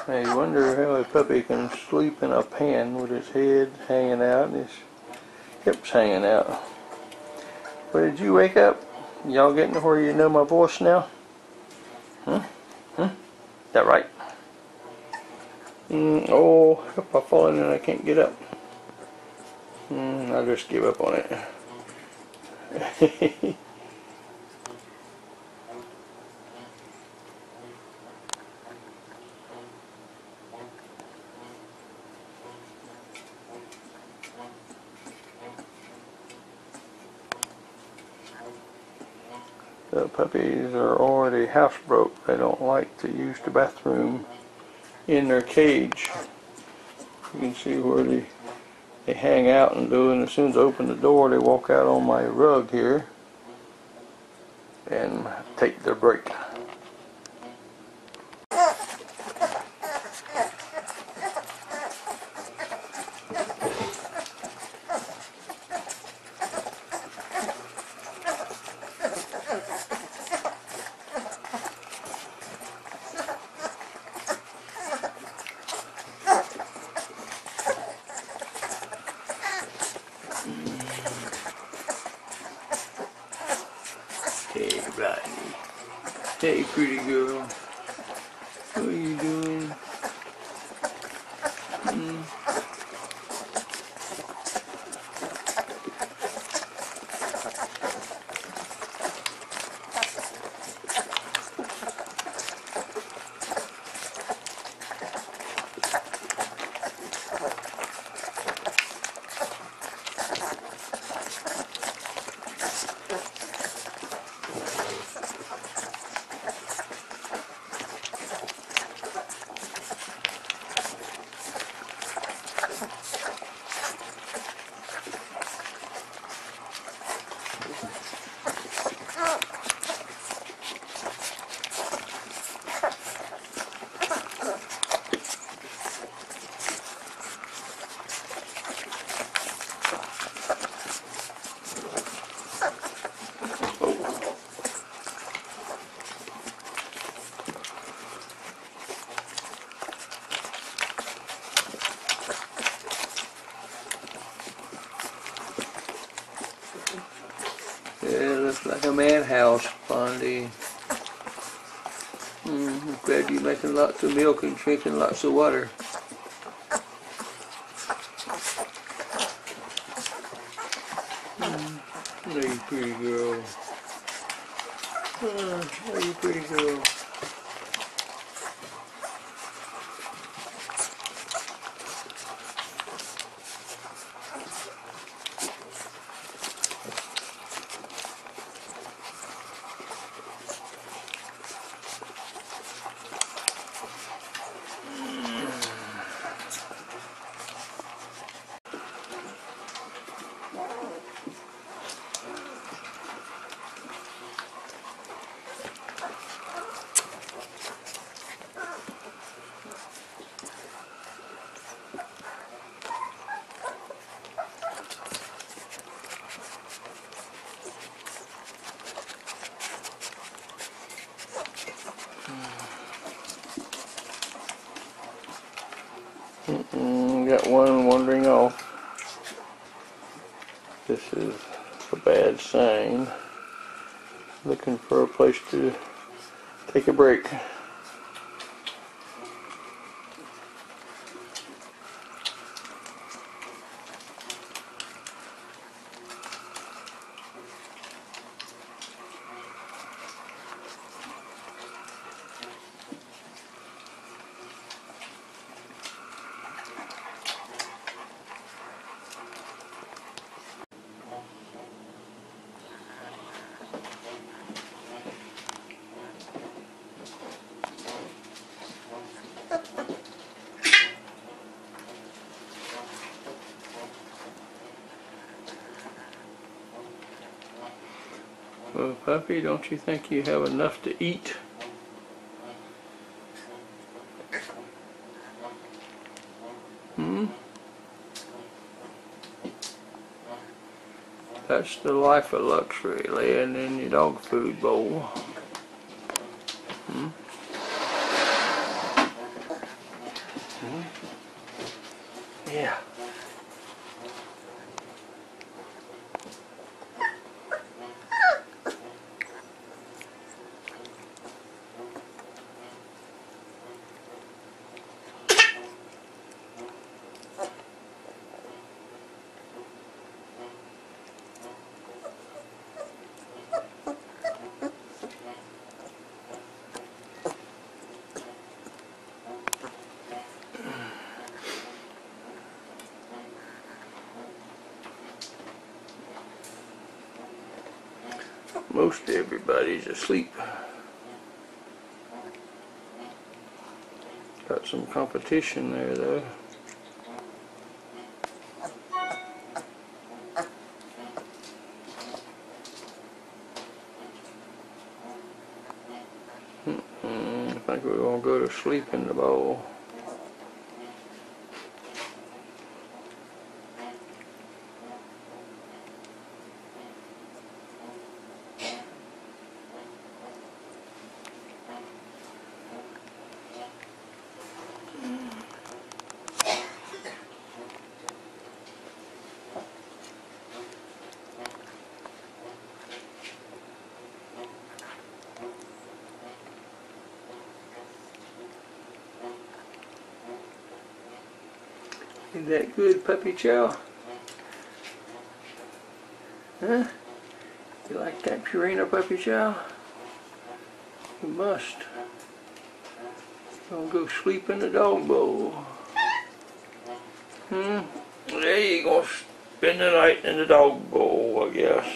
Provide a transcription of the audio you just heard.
I wonder how a puppy can sleep in a pan with his head hanging out and his hips hanging out. But did you wake up? Y'all getting to where you know my voice now? Is that right? Oh, if I fall in and I can't get up. I'll just give up on it. The puppies are already housebroke. They don't like to use the bathroom in their cage. You can see where they hang out and do, and as soon as I open the door, they walk out on my rug here and take their break. Hey, Blondy. Hey, pretty girl. What are you doing? Yeah, it looks like a madhouse, Blondy. I'm glad you're making lots of milk and drinking lots of water. There you pretty girl. There you pretty girl. Got one wandering off. This is a bad sign. Looking for a place to take a break. Well, puppy, don't you think you have enough to eat? That's the life of luxury, laying in your dog food bowl. Yeah. Most everybody's asleep. Got some competition there though. I think we're gonna go to sleep in the bowl. Is that good, puppy chow? Huh? You like that Purina puppy chow? You must. Gonna go sleep in the dog bowl. There you gonna spend the night in the dog bowl, I guess.